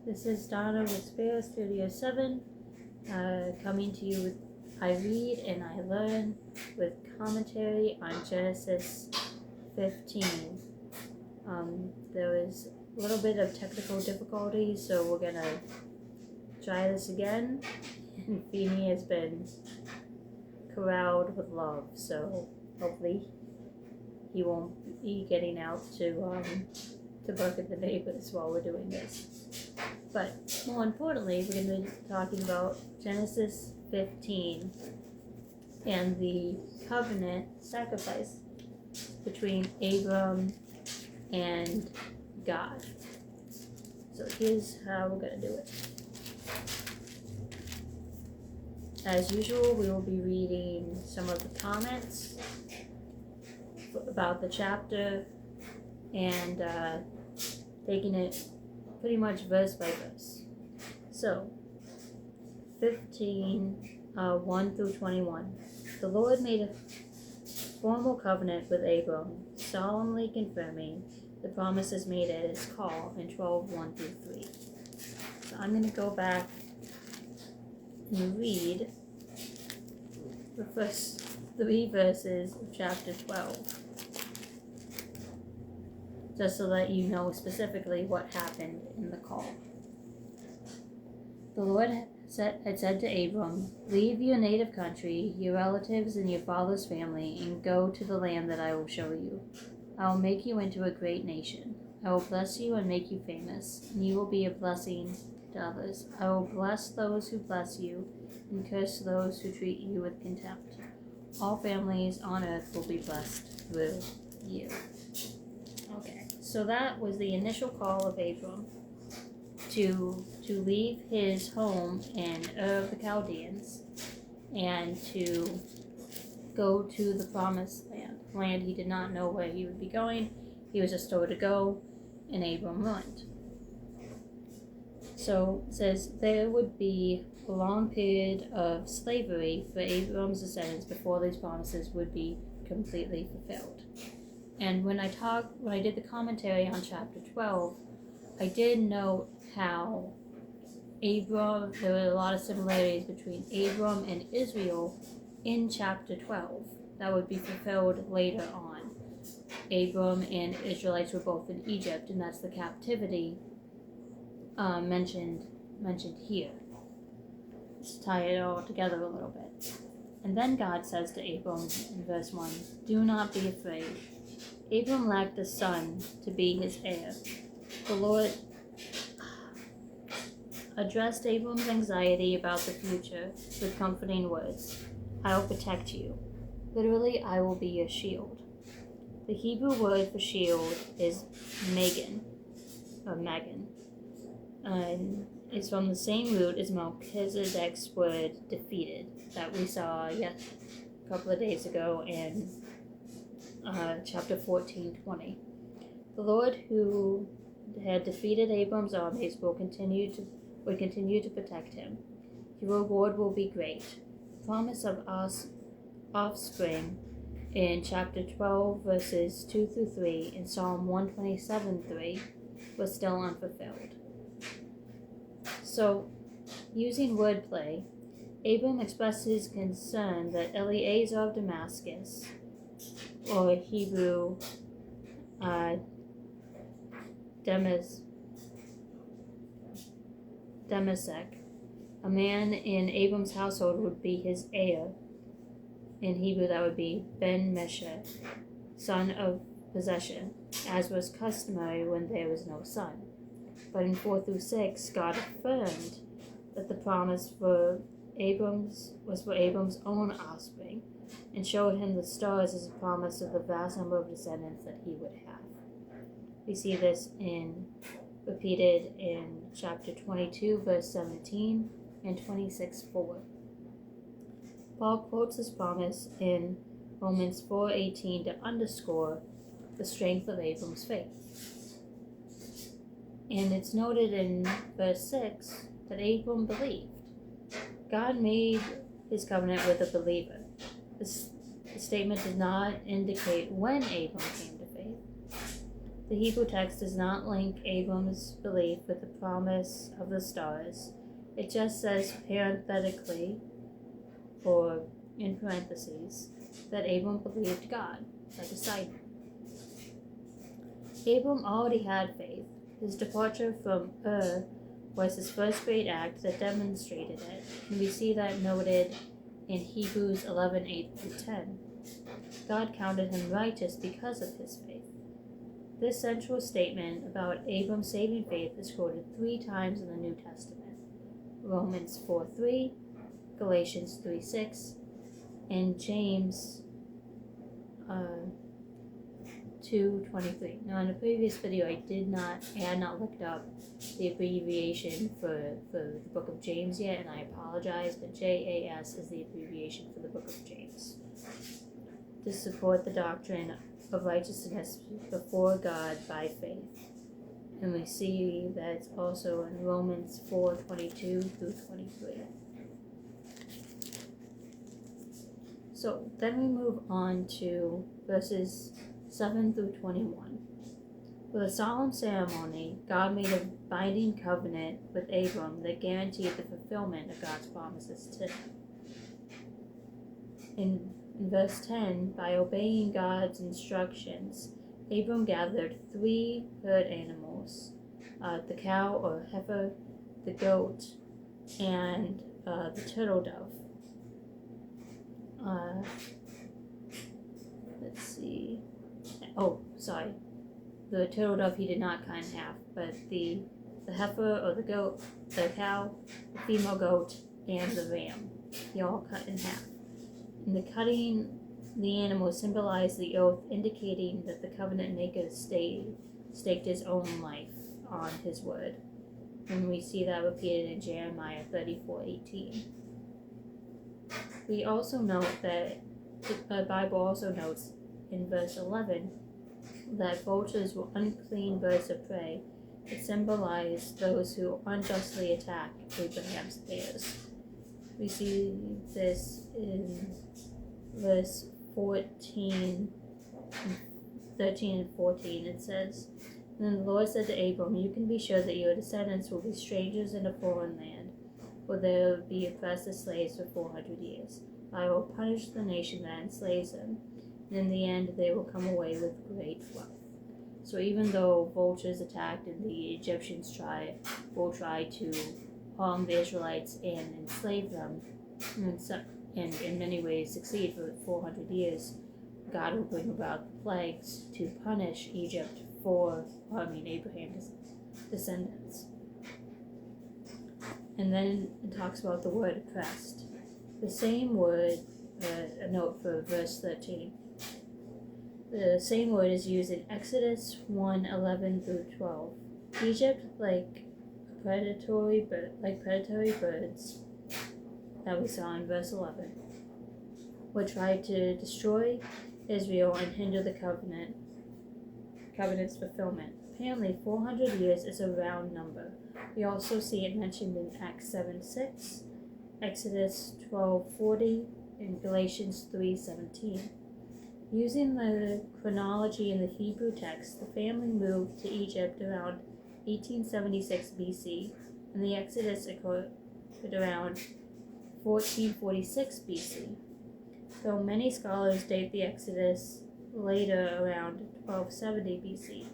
This is Donna with Sparrowstudios7, coming to you with I Read and I Learn with commentary on Genesis 15. There was a little bit of technical difficulty, so we're going to try this again. And Feeny has been corralled with love, so hopefully he won't be getting out to bark at the neighbors while we're doing this. But more importantly, we're going to be talking about Genesis 15 and the covenant sacrifice between Abram and God. So here's how we're going to do it. As usual, we will be reading some of the comments about the chapter and taking it pretty much verse by verse. So, 15, 1 through 21. The Lord made a formal covenant with Abram, solemnly confirming the promises made at his call in 12, 1 through 3. So I'm going to go back and read the first 3 verses of chapter 12. Just to let you know specifically what happened in the call. The Lord had said to Abram, "Leave your native country, your relatives, and your father's family, and go to the land that I will show you. I will make you into a great nation. I will bless you and make you famous, and you will be a blessing to others. I will bless those who bless you, and curse those who treat you with contempt. All families on earth will be blessed through you." Okay, so that was the initial call of Abram to leave his home in Ur of the Chaldeans and to go to the promised land. He did not know where he would be going. He was just told to go, and Abram went. So it says there would be a long period of slavery for Abram's descendants before these promises would be completely fulfilled. And when I did the commentary on chapter 12, I did note how there were a lot of similarities between Abram and Israel in chapter 12 that would be fulfilled later on. Abram and Israelites were both in Egypt, and that's the captivity mentioned here. Let's tie it all together a little bit. And then God says to Abram in verse 1, "Do not be afraid." Abram lacked a son to be his heir. The Lord addressed Abram's anxiety about the future with comforting words. "I will protect you." Literally, I will be your shield. The Hebrew word for shield is Megan. And it's from the same root as Melchizedek's word defeated that we saw a couple of days ago in chapter 14:20. The Lord who had defeated Abram's armies would continue to protect him. Your reward will be great. The promise of us offspring in chapter 12 verses 2 through 3 and Psalm 127:3 was still unfulfilled. So, using wordplay, Abram expressed his concern that Eliezer of Damascus, or Hebrew Demasek, a man in Abram's household, would be his heir. In Hebrew, that would be Ben Mesha, son of possession, as was customary when there was no son. But in 4 through 6, God affirmed that the promise was for Abram's own offspring, and showed him the stars as a promise of the vast number of descendants that he would have. We see this repeated in chapter 22, verse 17, and 26:4. Paul quotes this promise in Romans 4:18 to underscore the strength of Abram's faith. And it's noted in verse 6 that Abram believed. God made his covenant with a believer. The statement does not indicate when Abram came to faith. The Hebrew text does not link Abram's belief with the promise of the stars. It just says parenthetically, or in parentheses, that Abram believed God, like a side note. Abram already had faith. His departure from was his first great act that demonstrated it, and we see that noted in Hebrews 11:8-10. God counted him righteous because of his faith. This central statement about Abram's saving faith is quoted 3 times in the New Testament: Romans 4:3, Galatians 3:6, and James 2:23. Now, in the previous video, I had not looked up the abbreviation for the book of James yet, and I apologize, but JAS is the abbreviation for the book of James. To support the doctrine of righteousness before God by faith. And we see that it's also in Romans 4:22-23. So then we move on to verses 7-21. With a solemn ceremony, God made a binding covenant with Abram that guaranteed the fulfillment of God's promises to him. In verse 10, by obeying God's instructions, Abram gathered 3 herd animals, the cow or heifer, the goat, and the turtle dove. Let's see. Oh, sorry. The turtle dove he did not cut in half, but the heifer or the goat, the cow, the female goat, and the ram, he all cut in half. And the cutting the animal symbolized the oath, indicating that the covenant maker staked his own life on his word. And we see that repeated in Jeremiah 34:18. We also note that the Bible also notes in verse 11 that vultures were unclean birds of prey. It symbolized those who unjustly attack Abraham's heirs. We see this in verse 13 and 14. It says, Then the Lord said to Abram, You can be sure that your descendants will be strangers in a foreign land, where they will be oppressed as slaves for 400 years. I will punish the nation that enslaves them, and in the end they will come away with great wealth. So even though vultures attacked and the Egyptians will try to harm the Israelites and enslave them, and in many ways succeed for 400 years, God will bring about plagues to punish Egypt Abraham's descendants. And then it talks about the word oppressed. The same word, a note for verse 13. The same word is used in Exodus 1:11-12. Egypt, like predatory birds that we saw in verse 11, would try to destroy Israel and hinder the covenant's fulfillment. Apparently, 400 years is a round number. We also see it mentioned in Acts 7:6, Exodus 12:40, and Galatians 3:17. Using the chronology in the Hebrew text, the family moved to Egypt around 1876 BC, and the Exodus occurred around 1446 BC, though many scholars date the Exodus later around 1270 BC.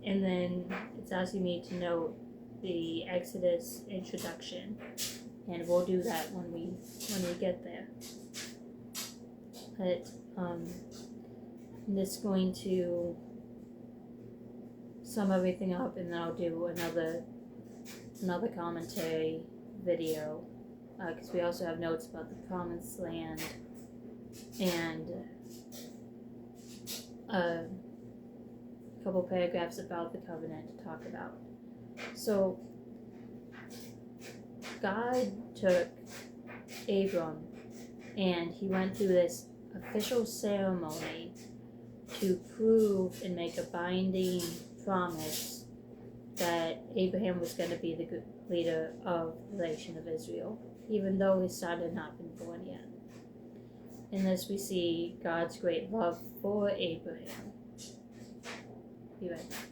And then it's asking me to note the Exodus introduction, and we'll do that when we get there. But I'm just going to sum everything up, and then I'll do another commentary video, because we also have notes about the promised land and a couple paragraphs about the covenant to talk about. So God took Abram and he went through this official ceremony to prove and make a binding promise that Abraham was going to be the good leader of the nation of Israel, even though his son had not been born yet. In this we see God's great love for Abraham. Be right back.